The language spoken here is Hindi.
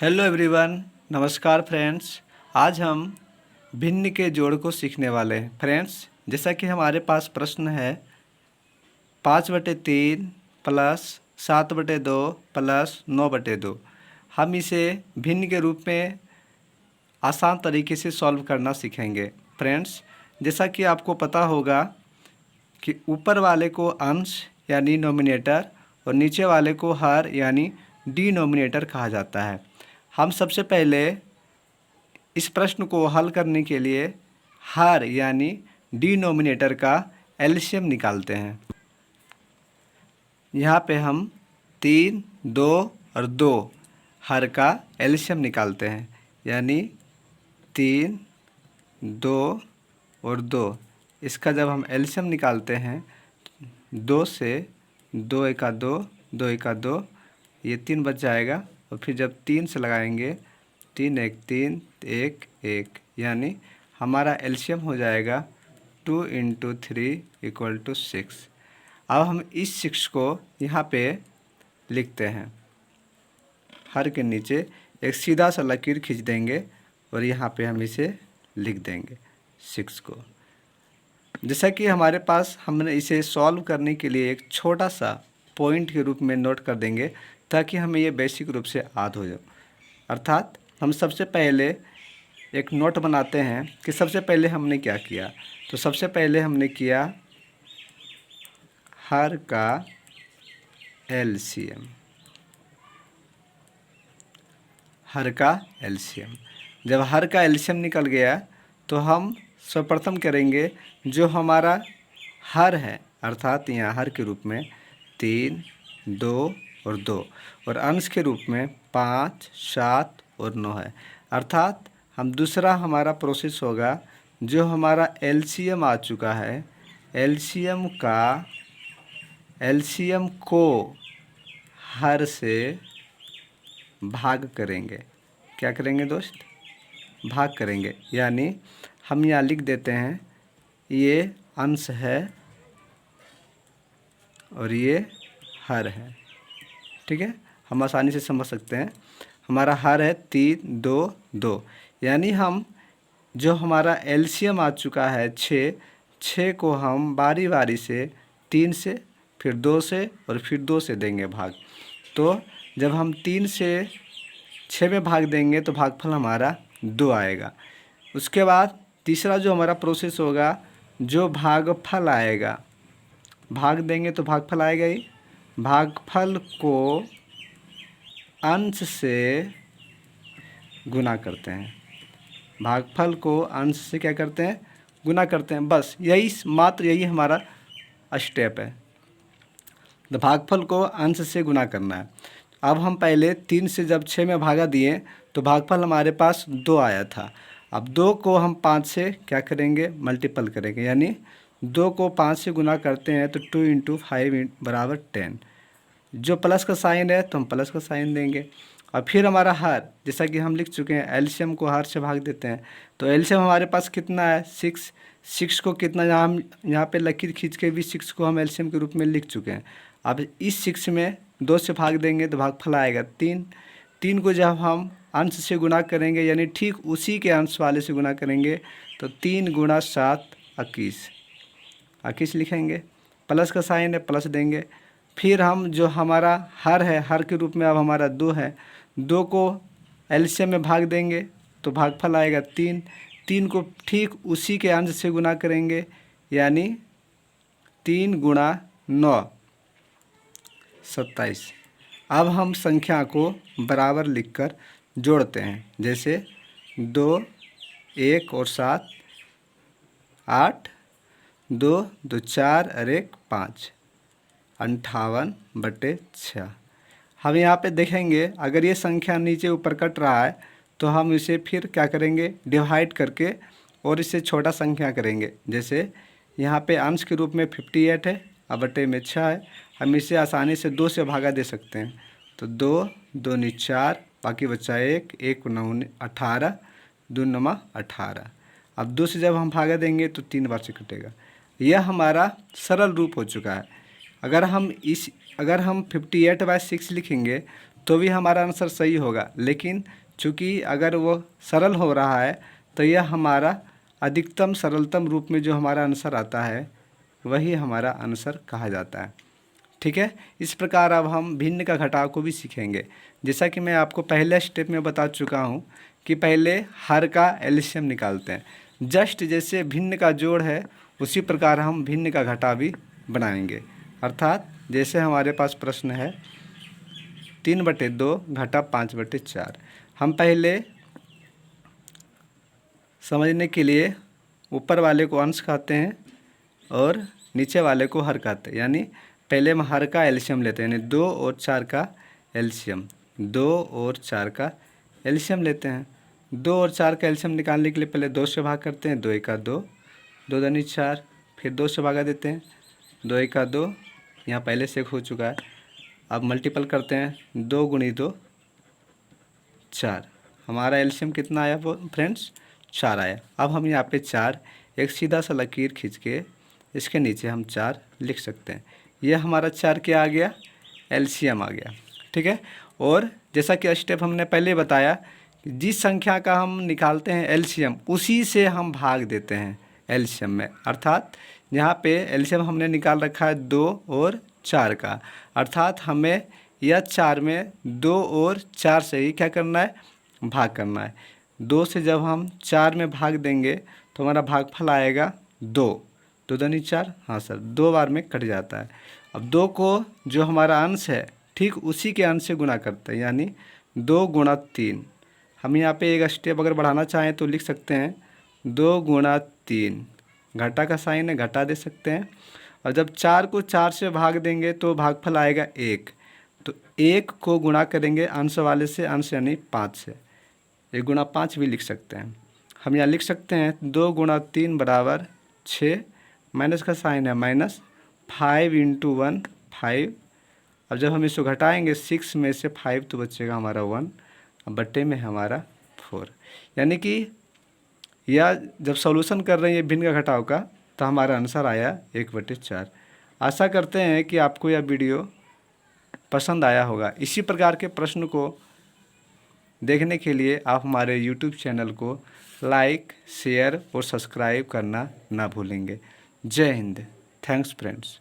हेलो एवरीवन, नमस्कार फ्रेंड्स। आज हम भिन्न के जोड़ को सीखने वाले हैं। फ्रेंड्स, जैसा कि हमारे पास प्रश्न है 5/3 प्लस 7/2 प्लस 9/2। हम इसे भिन्न के रूप में आसान तरीके से सॉल्व करना सीखेंगे। फ्रेंड्स, जैसा कि आपको पता होगा कि ऊपर वाले को अंश यानी नोमिनेटर और नीचे वाले को हर यानी डिनोमिनेटर कहा जाता है। हम सबसे पहले इस प्रश्न को हल करने के लिए हर यानी डिनोमिनेटर का एलसीएम निकालते हैं। यहाँ पे हम 3, 2 और 2 हर का एलसीएम निकालते हैं, यानी 3, 2 और 2। इसका जब हम एलसीएम निकालते हैं 2 से 2 एका 2, 2 एका 2, ये 3 बच जाएगा। और फिर जब 3 से लगाएंगे 3 1 3 1 1, यानी हमारा एलसीएम हो जाएगा 2 × 3 = 6। अब हम इस 6 को यहाँ पे लिखते हैं। हर के नीचे एक सीधा सा लकीर खींच देंगे और यहाँ पे हम इसे लिख देंगे 6 को। जैसा कि हमारे पास हमने इसे सॉल्व करने के लिए एक छोटा सा पॉइंट के रूप में नोट कर देंगे ताकि हमें ये बेसिक रूप से याद हो जाए। अर्थात हम सबसे पहले एक नोट बनाते हैं कि सबसे पहले हमने क्या किया। तो सबसे पहले हमने किया हर का एलसीएम। हर का एलसीएम, जब हर का एलसीएम निकल गया तो हम सर्वप्रथम करेंगे जो हमारा हर है, अर्थात यहाँ हर के रूप में 3, 2 और 2 और अंश के रूप में 5, 7 और 9 है। अर्थात हम दूसरा हमारा प्रोसेस होगा जो हमारा एलसीएम आ चुका है, एलसीएम को हर से भाग करेंगे। क्या करेंगे दोस्त? भाग करेंगे। यानी हम यहाँ लिख देते हैं ये अंश है और ये हर है। ठीक है, हम आसानी से समझ सकते हैं। हमारा हर है 3, 2, 2, यानी हम जो हमारा एलसीएम आ चुका है 6 को हम बारी बारी से 3 से, फिर 2 से और फिर 2 से देंगे भाग। तो जब हम 3 से 6 में भाग देंगे तो भागफल हमारा 2 आएगा। उसके बाद तीसरा जो हमारा प्रोसेस होगा, जो भागफल आएगा, भाग देंगे तो भागफल आएगा ही। भागफल को अंश से गुना करते हैं। भागफल को अंश से क्या करते हैं? गुना करते हैं। बस यही हमारा स्टेप है। तो भागफल को अंश से गुना करना है। अब हम पहले 3 से जब 6 में भागा दिए तो भागफल हमारे पास 2 आया था। अब 2 को हम 5 से क्या करेंगे? मल्टीपल करेंगे, यानी 2 को 5 से गुना करते हैं तो 2 × 5 = 10। जो प्लस का साइन है तो हम प्लस का साइन देंगे। और फिर हमारा हर, जैसा कि हम लिख चुके हैं, एलसीएम को हर से भाग देते हैं। तो एलसीएम हमारे पास कितना है? 6 को कितना, यहाँ पे लकीर खींच के भी 6 को हम एलसीएम के रूप में लिख चुके हैं। अब इस 6 में 2 से भाग देंगे तो भागफल आएगा 3। 3 को जब हम अंश से गुना करेंगे, यानी ठीक उसी के अंश वाले से गुना करेंगे, तो 3 × 7 = 21 लिखेंगे। प्लस का साइन है, प्लस देंगे। फिर हम जो हमारा हर है, हर के रूप में अब हमारा 2 है, 2 को एलसीएम में भाग देंगे तो भागफल आएगा 3। 3 को ठीक उसी के अंश से गुना करेंगे, यानी 3 × 9 = 27। अब हम संख्या को बराबर लिखकर जोड़ते हैं। जैसे 2, 1 और 7 8, 2, 2 4 और 1 5, 58/6। हम यहाँ पे देखेंगे अगर ये संख्या नीचे ऊपर कट रहा है तो हम इसे फिर क्या करेंगे? डिवाइड करके और इसे छोटा संख्या करेंगे। जैसे यहाँ पे अंश के रूप में 58 है और बटे में 6 है। हम इसे आसानी से 2 से भागा दे सकते हैं। तो 2, 2 × 4, बाकी बचा 1, 1 × 9 = 18, 2 × 9 = 18। अब 2 से जब हम भागा देंगे तो 3 बार से कटेगा। यह हमारा सरल रूप हो चुका है। अगर हम 58/6 लिखेंगे तो भी हमारा आंसर सही होगा, लेकिन चूँकि अगर वो सरल हो रहा है तो यह हमारा अधिकतम सरलतम रूप में जो हमारा आंसर आता है वही हमारा आंसर कहा जाता है। ठीक है, इस प्रकार अब हम भिन्न का घटाव को भी सीखेंगे। जैसा कि मैं आपको पहले स्टेप में बता चुका हूँ कि पहले हर का एलसीएम निकालते हैं, जस्ट जैसे भिन्न का जोड़ है उसी प्रकार हम भिन्न का घटाव भी बनाएंगे। अर्थात जैसे हमारे पास प्रश्न है 3/2 घटा 5/4। हम पहले समझने के लिए ऊपर वाले को अंश कहते हैं और नीचे वाले को हर कहते हैं, यानी पहले हम हर का एलसीएम लेते हैं, यानी 2 और 4 का एलसीएम, 2 और 4 का एलसीएम लेते हैं। 2 और 4 का एलसीएम निकालने के लिए पहले 2 से भाग करते हैं, 2 1 2, 2 दूनी 4, फिर 2 से भागा देते हैं, 2 1 2, यहाँ पहले से हो चुका है। अब मल्टीपल करते हैं, 2 × 2 4, हमारा एलसीएम कितना आया वो फ्रेंड्स 4 आया। अब हम यहाँ पे 4 एक सीधा सा लकीर खींच के इसके नीचे हम 4 लिख सकते हैं। यह हमारा 4 क्या आ गया, एलसीएम आ गया। ठीक है, और जैसा कि स्टेप हमने पहले बताया कि जिस संख्या का हम निकालते हैं एलसीएम उसी से हम भाग देते हैं एलसीएम में। अर्थात यहाँ पे एलसीएम हमने निकाल रखा है 2 और 4 का, अर्थात हमें यह 4 में 2 और 4 से ही क्या करना है, भाग करना है। 2 से जब हम 4 में भाग देंगे तो हमारा भागफल आएगा 2, 2 दूनी 4, हाँ सर 2 बार में कट जाता है। अब 2 को जो हमारा अंश है ठीक उसी के अंश से गुना करते हैं, यानी 2 × 3। हम यहाँ पे एक स्टेप अगर बढ़ाना चाहें तो लिख सकते हैं 2 × 3, घटा का साइन है घटा दे सकते हैं। और जब 4 को 4 से भाग देंगे तो भागफल आएगा 1, तो 1 को गुणा करेंगे अंश वाले से, अंश यानी 5 से, 1 × 5 भी लिख सकते हैं। हम यहाँ लिख सकते हैं 2 × 3 = 6, माइनस का साइन है माइनस, 5 × 1 5। अब जब हम इसको घटाएंगे 6 में से 5 तो बचेगा हमारा 1, अब बट्टे में हमारा 4। यानी कि यह जब सॉल्यूशन कर रहे हैं भिन्न का घटाव का तो हमारा आंसर आया 1/4। आशा करते हैं कि आपको यह वीडियो पसंद आया होगा। इसी प्रकार के प्रश्न को देखने के लिए आप हमारे YouTube चैनल को लाइक, शेयर और सब्सक्राइब करना ना भूलेंगे। जय हिंद, थैंक्स फ्रेंड्स।